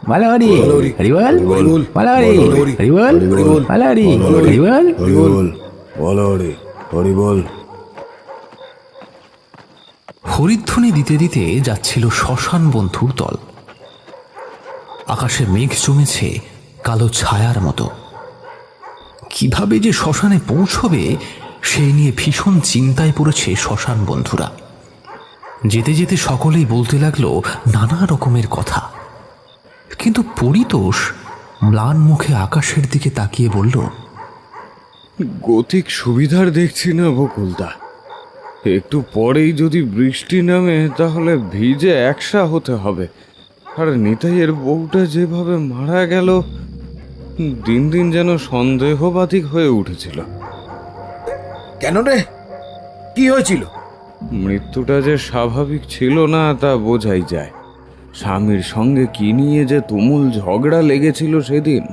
মালাহরি হরিবল মালাহরি হরিবল মালাহরি হরিবল মালাহরি হরিবল। হরিধ্বনি দিতে দিতে যাচ্ছিল শ্মশান বন্ধুর দল। আকাশে মেঘ জমেছে কালো ছায়ার মতো। কিভাবে যে শ্মশানে পৌঁছবে সেই নিয়ে ভীষণ চিন্তায় পড়েছে শ্মশান বন্ধুরা। যেতে যেতে সকলেই বলতে লাগলো নানা রকমের কথা। কিন্তু পরিতোষ ম্লান মুখে আকাশের দিকে তাকিয়ে বলল, গতিক সুবিধার দেখছি না বকুলদা। একটু পরেই যদি বৃষ্টি নামে তাহলে ভিজে একসা হতে হবে। আর নিতাইয়ের বউটা যেভাবে মারা গেল, দিন দিন যেন সন্দেহবাতিক হয়ে উঠেছিল। কেন রে, কি হয়েছিল? মৃত্যুটা যে স্বাভাবিক ছিল না তা বোঝাই যায়। স্বামীর সঙ্গে কি নিয়ে যে তুমুল ঝগড়া লেগেছিল সেদিন।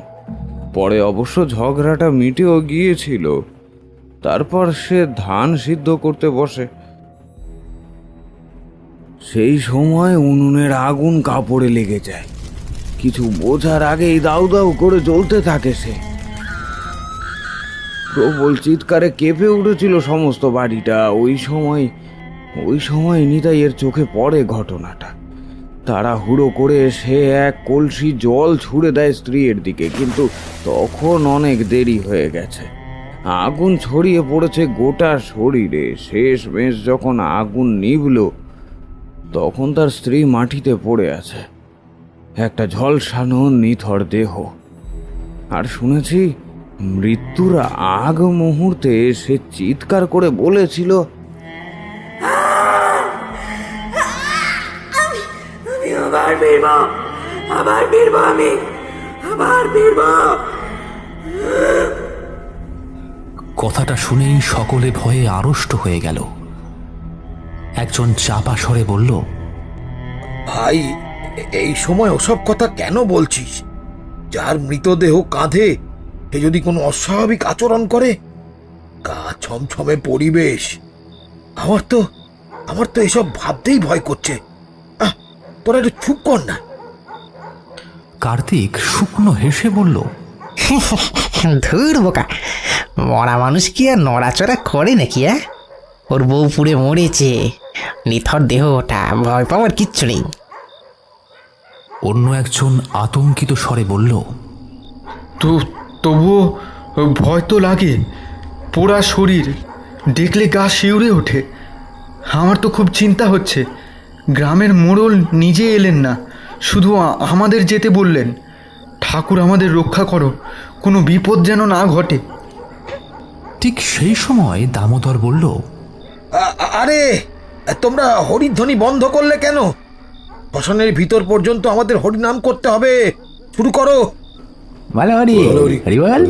পরে অবশ্য ঝগড়াটা মিটেও গিয়েছিল। তারপর সে ধান সিদ্ধ করতে বসে। সেই সময় উনুনের আগুন কাপড়ে লেগে যায়। কিছু বোঝার আগেই দাউ দাউ করে জ্বলতে থাকে সে। প্রবল চিৎকারে কেঁপে উঠেছিল সমস্ত বাড়িটা। ওই সময় নিতাইয়ের চোখে পড়ে ঘটনাটা। তাড়াহুড়ো করে সে এক কলসি জল ছুঁড়ে দেয় স্ত্রীর দিকে, কিন্তু তখন অনেক দেরি হয়ে গেছে। আগুন ছড়িয়ে পড়েছে গোটা শরীরে। শেষমেশ যখন আগুন নিভল, তখন তার স্ত্রী মাটিতে পড়ে আছে, একটা ঝলসানো নিথর দেহ। আর শুনেছি মৃত্যুর আগ মুহূর্তে সে চিৎকার করে বলেছিল, কথাটা শুনেই সকলে ভয়ে আড়ষ্ট হয়ে গেল। একজন চাপা স্বরে বলল, ভাই, এই সময় ওসব কথা কেন বলছিস? যার মৃতদেহ কাঁধে সে যদি কোনো অস্বাভাবিক আচরণ করে, গা ছমছমে পরিবেশ, আমার তো এসব ভাবতেই ভয় করছে। তোরা একটু চুপ কর না। কার্তিক শুকনো হেসে বলল, ধুর বোকা, মরা মানুষ কি আর নড়াচড়া করে নাকি? ওর বউ পুড়ে মরেছে, নিথর দেহ ওটা, ভয় পাওয়ার কিচ্ছু নেই। অন্য একজন আতঙ্কিত স্বরে বলল, তবুও ভয় তো লাগে। পোড়া শরীর দেখলে গা শিউরে ওঠে। আমার তো খুব চিন্তা হচ্ছে। গ্রামের মোড়ল নিজে এলেন না, শুধু আমাদের যেতে বললেন। ঠাকুর আমাদের রক্ষা করো, কোনো বিপদ যেন না ঘটে। ঠিক সেই সময় দামোদর বলল, আরে তোমরা হরিধ্বনি বন্ধ করলে কেন? শ্মশানের ভিতর পর্যন্ত আমাদের হরিনাম করতে হবে। শুরু করো। মালাহরি হরিবল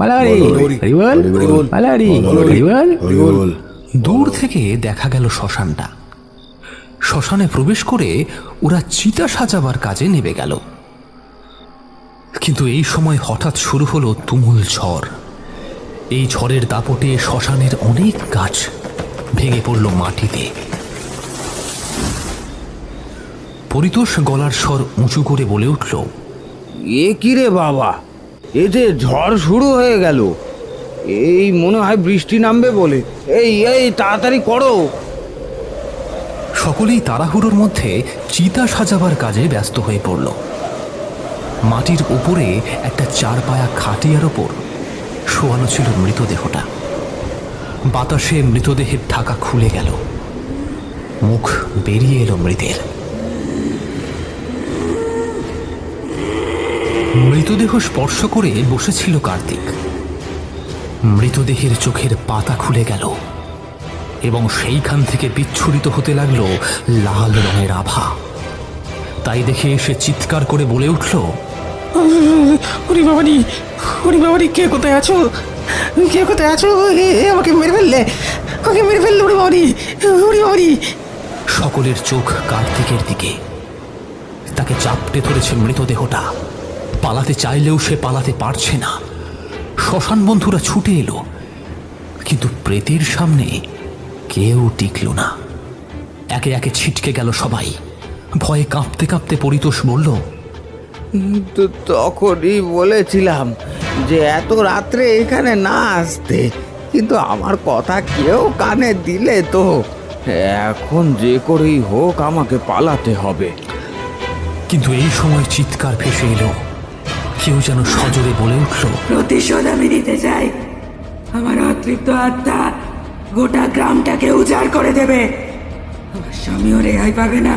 মালাহরি হরিবল মালাহরি হরিবল। দূর থেকে দেখা গেল শ্মশানটা। শ্মশানে প্রবেশ করে ওরা চিতা সাজাবার কাজে নেমে গেল। কিন্তু এই সময় হঠাৎ শুরু হলো তুমুল ঝড়। এই ঝড়ের দাপটে শ্মশানের অনেক গাছ ভেঙে পড়ল মাটিতে। পরিতোষ গলার স্বর উঁচু করে বলে উঠল, এ কি রে বাবা, এ যে ঝড় শুরু হয়ে গেল। এই মনে হয় বৃষ্টি নামবে বলে। এই তাড়াতাড়ি করো। সকলেই তাড়াহুড়োর মধ্যে চিতা সাজাবার কাজে ব্যস্ত হয়ে পড়ল। মাটির উপরে একটা চারপায়া খাটিয়ার ওপর শোয়ানো ছিল মৃতদেহটা। বাতাসে মৃতদেহের ঢাকা খুলে গেল, মুখ বেরিয়ে এলো মৃতের। মৃতদেহ স্পর্শ করে বসেছিল কার্তিক। মৃতদেহের চোখের পাতা খুলে গেল এবং সেইখান থেকে বিচ্ছুরিত হতে লাগলো লাল রঙের আভা। তাই দেখে সে চিৎকার করে বলে উঠল, হরি বাবারি, কে কোথায় আছো? আমাকে মেরে ফেললে, হরি বাবারি। সকলের চোখ কার্তিকের দিকে। তাকে চাপটে ধরেছে মৃতদেহটা। পালাতে চাইলেও সে পালাতে পারছে না। শ্মশান বন্ধুরা ছুটে এলো, কিন্তু প্রেতের সামনে কেউ টিকল না। একে একে ছিটকে গেল সবাই। ভয়ে কাঁপতে কাঁপতে পরিতোষ বলল, তখনই বলেছিলাম যে এত রাত্রে এখানে না আসতে, কিন্তু আমার কথা কেউ কানে দিলে তো। এখন যে করেই হোক আমাকে পালাতে হবে। কিন্তু এই সময় চিৎকার ভেসে এলো। কেউ যেন সজোরে বলে উঠল, প্রতিশোধ আমি নিতে চাই। আমার অতৃপ্ত আত্মা গোটা গ্রামটাকে উজাড় করে দেবে। আমার স্বামীও রেহাই পাবে না,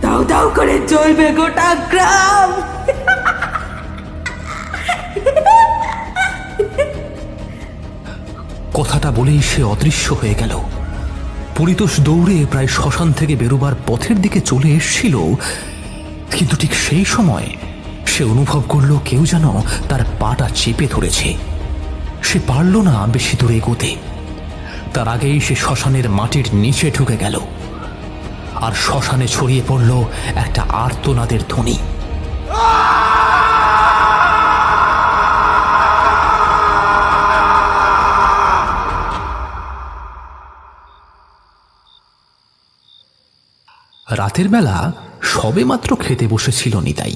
দাউ দাউ করে জ্বলবে গোটা গ্রাম। কথাটা বলেই সে অদৃশ্য হয়ে গেল। পরিতোষ দৌড়ে প্রায় শ্মশান থেকে বেরোবার পথের দিকে চলে এসেছিল, কিন্তু ঠিক সেই সময় সে অনুভব করল কেউ যেন তার পাটা চেপে ধরেছে। সে পারল না বেশি দূর এগোতে। তার আগেই সে শ্মশানের মাটির নিচে ঢুকে গেল, আর শ্মশানে ছড়িয়ে পড়ল একটা আর্তনাদের ধ্বনি। রাতের বেলা সবেমাত্র খেতে বসেছিল নিতাই।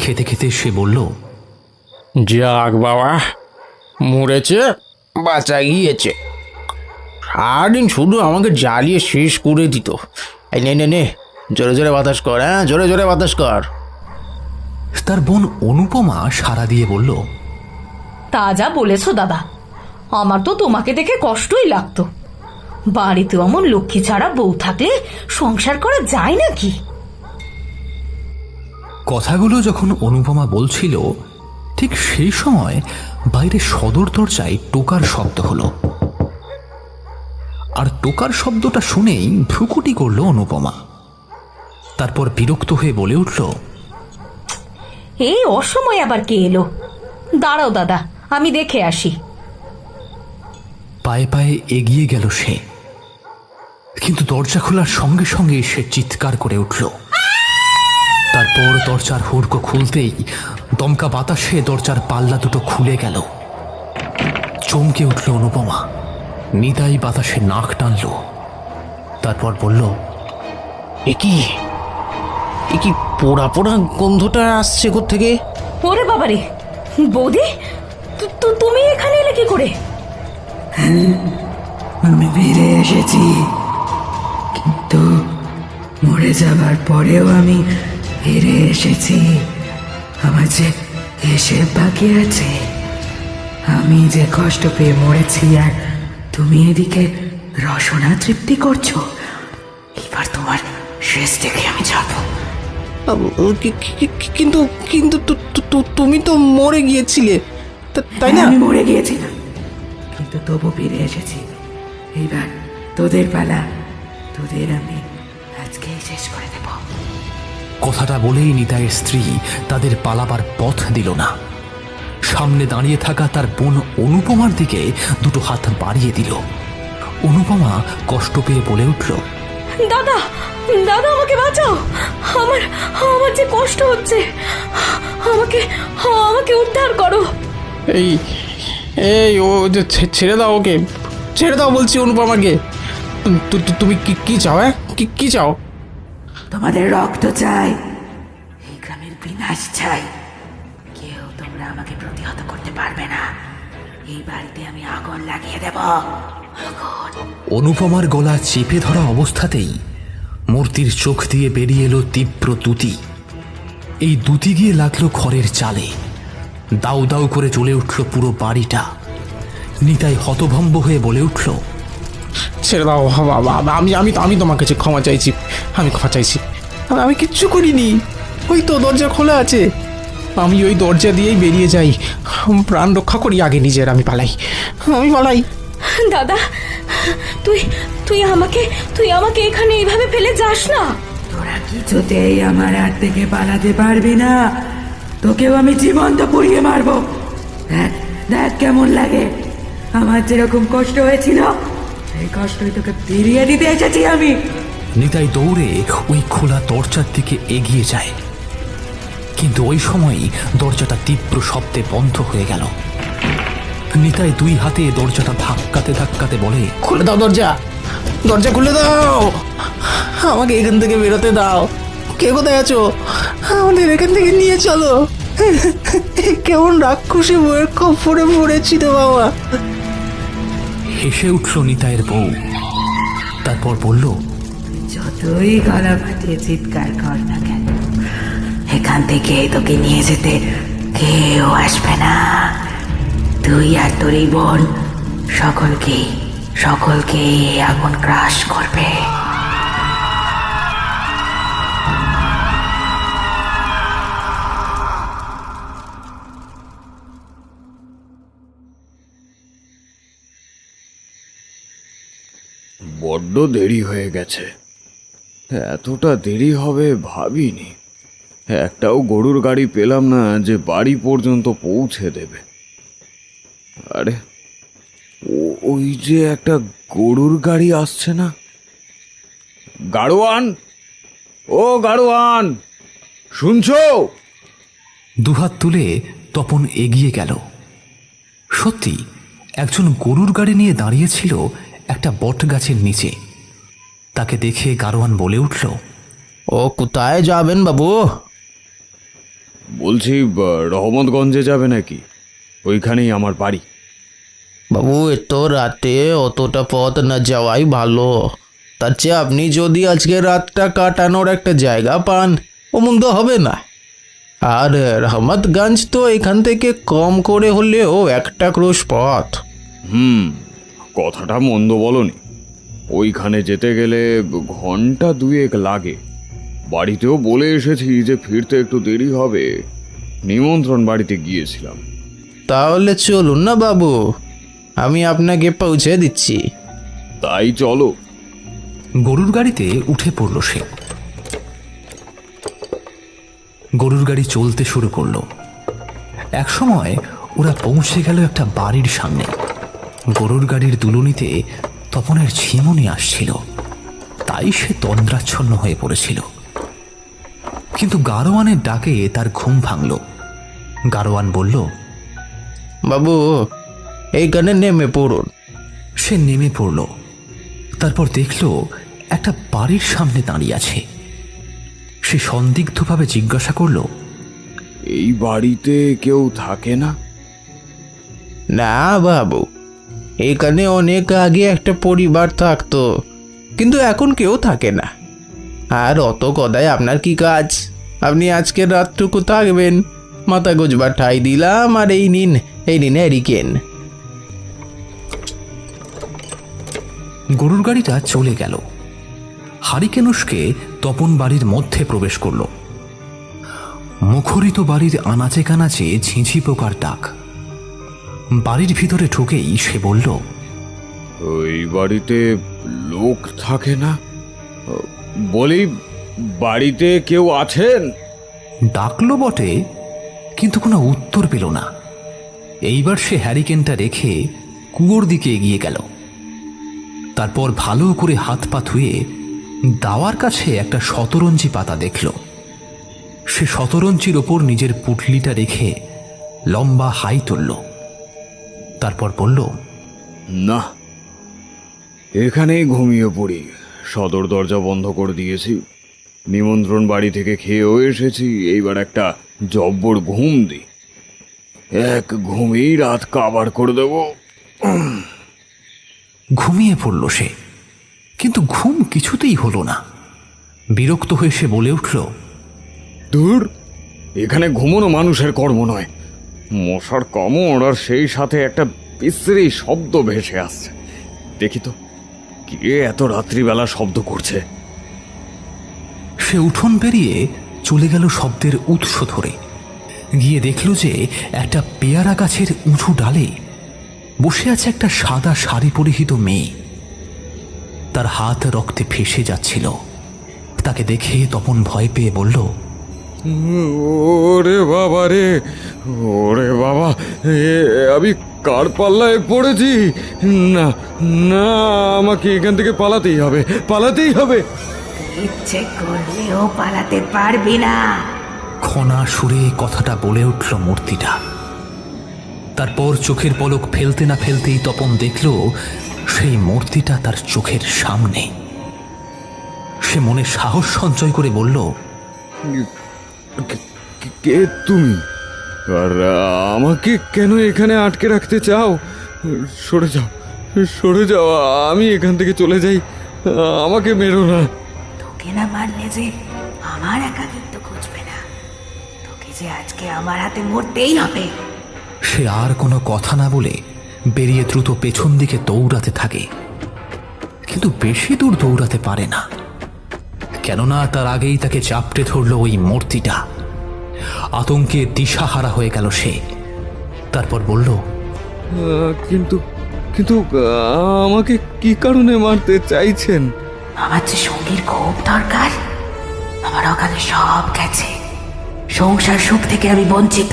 খেতে খেতে সে বলল, যাক বাবা, মরেছে, বাঁচা গিয়েছে। সারাদিন শুধু আমাকে জ্বালিয়ে শেষ করে দিত। এই নে নে নে, জোরে জোরে বাতাস কর, হ্যাঁ জোরে জোরে বাতাস কর। তার বোন অনুপমা সাড়া দিয়ে বলল, তা যা বলেছো দাদা, আমার তো তোমাকে দেখে কষ্টই লাগতো। বাড়িতে অমন লক্ষ্মী ছাড়া বউ থাকলে সংসার করা যায় নাকি? কথাগুলো যখন অনুপমা বলছিল, ঠিক সেই সময় বাইরে সদর দরজায় টোকার শব্দ হলো। আর টোকার শব্দটা শুনেই ভ্রুকুটি করল অনুপমা। তারপর বিরক্ত হয়ে বলে উঠল, এই অসময় আবার কে এলো? দাঁড়াও দাদা, আমি দেখে আসি। পায়ে পায়ে এগিয়ে গেল সে, কিন্তু দরজা খোলার সঙ্গে সঙ্গে সে চিৎকার করে উঠল। তারপর দরজার হুড়কো খুলতেই দমকা বাতাসে দরজার পাল্লা দুটো খুলে গেল। চমকে উঠল অনুপমা। নিতাই বাতাসে নাক টানল, তারপর বলল, এ কি পোড়া পোড়া গন্ধটা আসছে কোত্থেকে? ওরে বাবারে, বৌদি তুমি এখানে এলে কি করে? আমি ফিরে এসেছি, কিন্তু মরে যাবার পরেও আমি ফিরে এসেছি। আমার যে হিসেব বাকি আছে। আমি যে কষ্ট পেয়ে মরেছি, আর তুমি এদিকে রসনা তৃপ্তি করছো। এবার তোমার শেষ দেখে আমি যাবো। কিন্তু কিন্তু তুমি তো মরে গিয়েছিলে, তাই না? আমি মরে গিয়েছিলাম, কিন্তু তবু ফিরে এসেছি। এইবার তোদের পালা, তোদের আমি আজকেই শেষ করে দেব। কথাটা বলেই নিতাইয়ের স্ত্রী তাদের পালাবার পথ দিল না। সামনে দাঁড়িয়ে থাকা তার বোন অনুপমার দিকে দুটো হাত বাড়িয়ে দিল। অনুপমা কষ্ট পেয়ে বলে উঠল, দাদা দাদা, আমাকে বাঁচাও। আমার আমার যে কষ্ট হচ্ছে, আমাকে আমাকে উদ্ধার করো। এই এই ও যে ছেড়ে দাও, ওকে ছেড়ে দাও বলছি অনুপমাকে। তুমি কি চাও? হ্যাঁ কি চাও? তোমাদের রক্ত চাই, এই গ্রামের বিনাশ চাই। কেউ তোমরা আমাকে প্রতিহত করতে পারবে না। এই বাড়িতে আমি আগুন লাগিয়ে দেব। আগুন। অনুপমার গলা চেপে ধরা অবস্থাতেই মূর্তির চোখ দিয়ে বেরিয়ে এলো তীব্র দ্যুতি। এই দ্যুতি গিয়ে লাগলো খড়ের চালে। দাউ দাউ করে জ্বলে উঠল পুরো বাড়িটা। নিতাই হতভম্ব হয়ে বলে উঠল, ছেড়ে দাও, আমি তোমার কাছে ক্ষমা চাইছি। আমি ক্ষমা চাইছি। আমি কিচ্ছু করিনি। ওই তো দরজা খোলা আছে, আমি ওই দরজা দিয়েই বেরিয়ে যাই। প্রাণ রক্ষা করি আগে নিজের। আমি পালাই। দাদা, তুই আমাকে এখানে এইভাবে ফেলে যাস না। তোরা কিছুতেই আমার হাত থেকে পালাতে পারবি না। তোকেও আমি জীবন্ত পুড়িয়ে মারবো। দেখ দেখ কেমন লাগে। আমার যেরকম কষ্ট হয়েছিল, সেই কষ্টই তোকে ফিরিয়ে দিতে এসেছি আমি। নিতাই দৌড়ে ওই খোলা দরজার দিকে এগিয়ে যায়, কিন্তু ওই সময়ই দরজাটা তীব্র শব্দে বন্ধ হয়ে গেল। নিতাই দুই হাতে দরজাটা ধাক্কাতে ধাক্কাতে বলে, খুলে দাও দরজা, দরজা খুলে দাও, আমাকে এখান থেকে বেরোতে দাও। কে কোথায় আছো? আমাদের এখান থেকে নিয়ে চলো। কেমন রাক্ষসী বইয়ের খপ্পরে পড়েছি রে বাবা। হেসে উঠল নিতাইয়ের বউ। তারপর বলল, যতই গলা ফাটিয়ে চিৎকার কর না কেন, এখান থেকে তোকে নিয়ে যেতে কেউ আসবে না। তুই আর তোর এই বোন সকলকে আগুন গ্রাস করবে। বড্ড দেরি হয়ে গেছে। এতটা দেরি হবে ভাবিনি। একটাও গরুর গাড়ি পেলাম না যে বাড়ি পর্যন্ত পৌঁছে দেবে। আরে ওই যে একটা গরুর গাড়ি আসছে না? গাড়োয়ান, ও গাড়োয়ান, শুনছো? দুহাত তুলে তপন এগিয়ে গেল। সত্যি একজন গরুর গাড়ি নিয়ে দাঁড়িয়েছিল একটা বট গাছের নিচে। তাকে দেখে গাড়োয়ান বলে উঠল, ও কোথায় যাবেন বাবু? বলছি রহমতগঞ্জে যাবে নাকি? ওইখানেই আমার বাড়ি। বাবু এত রাতে অতটা পথ না যাওয়াই ভালো। তার চেয়ে আপনি যদি আজকে রাতটা কাটানোর একটা জায়গা পান, ও মন্দ হবে না। আর রহমতগঞ্জ তো এখান থেকে কম করে হলেও একটা ক্রোশ পথ। কথাটা মন্দ বলনি। ওইখানে যেতে গেলে ঘন্টা 2 লাগে। বাড়িতেও বলে এসেছি যে ফিরতে একটু দেরি হবে। নিমন্ত্রণ বাড়িতে গিয়েছিলাম। তাহলে চলুন না বাবু, আমি আপনাকে পৌঁছে দিচ্ছি। তাই চলো। গরুর গাড়িতে উঠে পড়ল সে। গরুর গাড়ি চলতে শুরু করলো। একসময় ওরা পৌঁছে গেল একটা বাড়ির সামনে। গরুর গাড়ির দুলুনিতে তপনের ঝিমুনি আসছিল, তাই সে তন্দ্রাচ্ছন্ন হয়ে পড়েছিল। কিন্তু গাড়োয়ানের ডাকে তার ঘুম ভাঙল। গাড়োয়ান বলল, বাবু এইখানে নেমে পড়ুন। সে নেমে পড়ল। তারপর দেখল একটা বাড়ির সামনে দাঁড়িয়ে আছে। সে সন্দিগ্ধভাবে জিজ্ঞাসা করল, এই বাড়িতে কেউ থাকে না? না বাবু, এখানে অনেক আগে একটা পরিবার থাকতো, কিন্তু এখন কেউ থাকে না। আর অত কথায় আপনার কি কাজ? আপনি আজকের রাতটুকু থাকবেন, মাথা গোজবার ঠাই দিলাম। আর এই নিন হ্যারিকেন। গরুর গাড়িটা চলে গেল। হারিকেনুসকে তপন বাড়ির মধ্যে প্রবেশ করল। মুখরিত বাড়ির আনাচে কানাচে ঝিঁঝি পোকার ডাক। বাড়ির ভিতরে ঢুকেই সে বলল, ওই বাড়িতে লোক থাকে না? বলি, বাড়িতে কেউ আছেন? ডাকলো বটে, কিন্তু কোনো উত্তর পেল না। এইবার সে হ্যারিকেনটা রেখে কুয়োর দিকে এগিয়ে গেল। তারপর ভালো করে হাত পা ধুয়ে দাওয়ার কাছে একটা শতরঞ্জি পাতা দেখল। সে শতরঞ্জির ওপর নিজের পুটলিটা রেখে লম্বা হাই তুলল। তারপর বলল, না, এখানেই ঘুমিয়ে পড়ি। সদর দরজা বন্ধ করে দিয়েছি। নিমন্ত্রণ বাড়ি থেকে খেয়েও এসেছি। এইবার একটা জব্বর ঘুম দিই। এক ঘুমেই রাত কাবার করে দেব। ঘুমিয়ে পড়ল সে, কিন্তু ঘুম কিছুতেই হলো না। বিরক্ত হয়ে সে বলে উঠল, দূর, এখানে ঘুমোনো মানুষের কর্ম নয়। মশার কামড় আর সেই সাথে একটা বিশ্রী শব্দ ভেসে আসছে। দেখি তো কে এত রাত্রিবেলা শব্দ করছে। সে উঠোন পেরিয়ে চলে গেল শব্দের উৎস ধরে। গিয়ে দেখল যে একটা পেয়ারা গাছের উঁচু ডালে বসে আছে একটা সাদা শাড়ি পরিহিত মেয়ে। তার হাত রক্তে ফেসে যাচ্ছিল। তাকে দেখে তপন ভয় পেয়ে বলল, ওরে বাবা রে, ওরে বাবা, আমি কার পাল্লায় পড়েছি? না না, আমাকে এখান থেকে পালাতেই হবে, পালাতেই হবে। ইচ্ছে করলেও পালাতে পারবি না। খনা সুরে কথাটা বলে উঠল মূর্তিটা। তারপর চোখের পলক ফেলতে না ফেলতেই তপন দেখল সেই মূর্তিটা তার চোখের সামনে। সে মনে সাহস সঞ্চয় করে বলল, কে তুমি? আর আমাকে কেন এখানে আটকে রাখতে চাও? সরে যাও, সরে যাও, আমি এখান থেকে চলে যাই। আমাকে মেরো না। তোকে না মারলে যে আমার একা কিন্তু খুঁজবে না, তোকে যে আজকে আমার হাতে মরতেই হবে। সে আর কোনো কথা না বলে বেরিয়ে দ্রুত পেছন দিকে দৌড়াতে থাকে, কিন্তু বেশি দূর দৌড়াতে পারে না, কেননা তার আগেই তাকে চাপটে ধরল ওই মূর্তিটা। আতঙ্কে দিশাহারা হয়ে গেল সে। তারপর বলল, কিন্তু কিন্তু আমাকে কি কারণে মারতে চাইছেন? আমার যে সঙ্গীর খুব দরকার। আমার অকালে সব গেছে, সংসার সুখ থেকে আমি বঞ্চিত।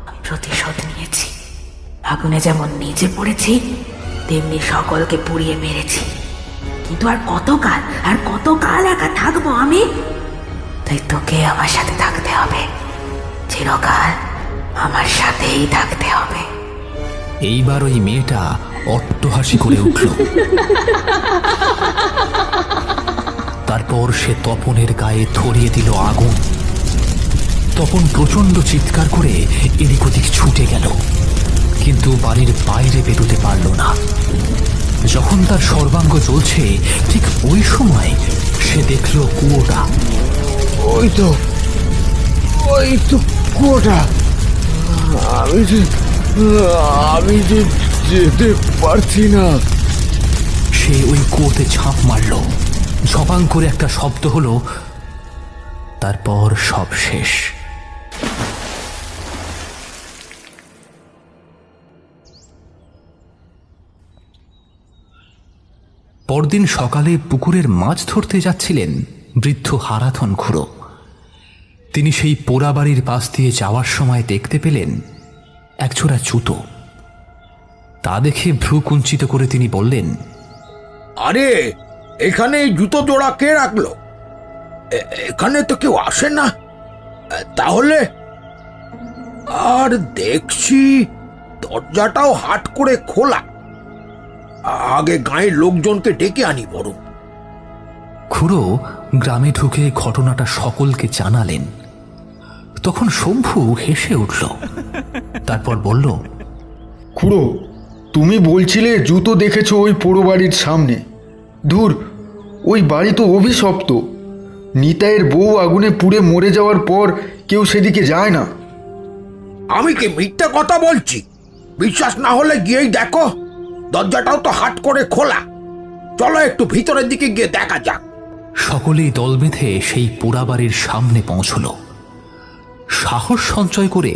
আমি প্রতিশোধ নিয়েছি। আগুনে যেমন নিজে পড়েছি, তেমনি সকলকে পুড়িয়ে মেরেছি। কিন্তু আর কতকাল একা থাকবো আমি? তাই তোকে আমার সাথে থাকতে হবে, চিরকাল আমার সাথেই থাকতে হবে। এইবার ওই মেয়েটা অট্টহাসি করে উঠল। তারপর সে তপনের গায়ে ধরিয়ে দিল আগুন। তপন প্রচন্ড চিৎকার করে এদিক ওদিক ছুটে গেল, কিন্তু বাড়ির বাইরে বেরোতে পারল না। যখন তার সর্বাঙ্গ জ্বলছে, ঠিক ওই সময় সে দেখল কুয়োটা। ওই তো কুয়োটা। আমি যে যেতে পারছি না। সে ওই কুয়োতে ঝাঁপ মারল। ঝপাং করে একটা শব্দ হলো, তারপর সব শেষ। পরদিন সকালে পুকুরের মাছ ধরতে যাচ্ছিলেন বৃদ্ধ হারাধন খুড়ো। তিনি সেই পোড়া বাড়ির পাশ দিয়ে যাওয়ার সময় দেখতে পেলেন একজোড়া জুতো। তা দেখে ভ্রু কুঞ্চিত করে তিনি বললেন, আরে, এখানে এই জুতো জোড়া কে রাখলো? এখানে তো কেউ আসে না। তাহলে আর দেখছি দরজাটাও হাট করে খোলা। আগে গাঁয়ের লোকজনকে ডেকে আনি বরং। খুড়ো গ্রামে ঢুকে ঘটনাটা সকলকে জানালেন। তখন শম্ভু হেসে উঠল। তারপর বলল, খুড়ো, তুমি বলছিলে জুতো দেখেছো ওই পোড়ো বাড়ির সামনে। ধুর, ওই বাড়ি তো অভিশপ্ত। নিতাইয়ের বউ আগুনে পুড়ে মরে যাওয়ার পর কেউ সেদিকে যায় না। আমি কি মিথ্যে কথা বলছি? বিশ্বাস না হলে গিয়েই দেখো, দরজাটাও তো হাট করে খোলা। চলো একটু ভিতরের দিকে গিয়ে দেখা যাক। সকলেই দল বেঁধে সেই পোড়া বাড়ির সামনে পৌঁছল। সাহস সঞ্চয় করে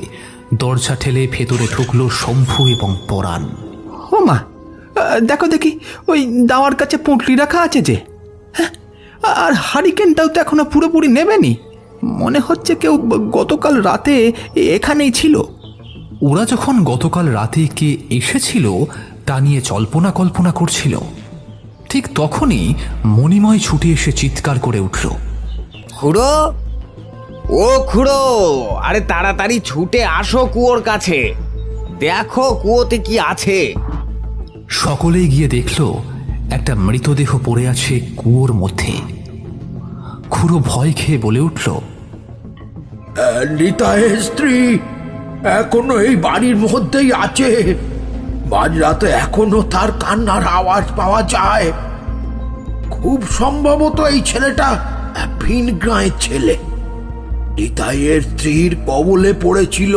দরজা ঠেলে ভেতরে ঢুকল শম্ভু এবং পরাণ। ও মা, দেখো দেখি, ওই দাওয়ার কাছে পুঁটলি রাখা আছে যে। হ্যাঁ, আর হারিকেনটাও তো এখনো পুরোপুরি নেবেনি। মনে হচ্ছে কেউ গতকাল রাতে এখানেই ছিল। ওরা যখন গতকাল রাতে কে এসেছিল তা নিয়ে জল্পনা কল্পনা করছিল, ঠিক তখনই মণিময় ছুটে এসে চিৎকার করে উঠল, খুড়ো, ও খুড়ো, আরে তাড়াতাড়ি ছুটে আসো কুয়োর কাছে। দেখো কুয়োতে কি আছে। সকলেই গিয়ে দেখল একটা মৃতদেহ পড়ে আছে কুয়োর মধ্যে। খুড়ো ভয় খেয়ে বলে উঠল, নিতাইয়ের স্ত্রী এখনো এই বাড়ির মধ্যেই আছে। মাঝরাতে এখনো তার কান্নার আওয়াজ পাওয়া যায়। খুব সম্ভবত এই ছেলেটা ভিন গ্রামের ছেলে। নিতাইয়ের স্ত্রীর কবলে পড়েছিল।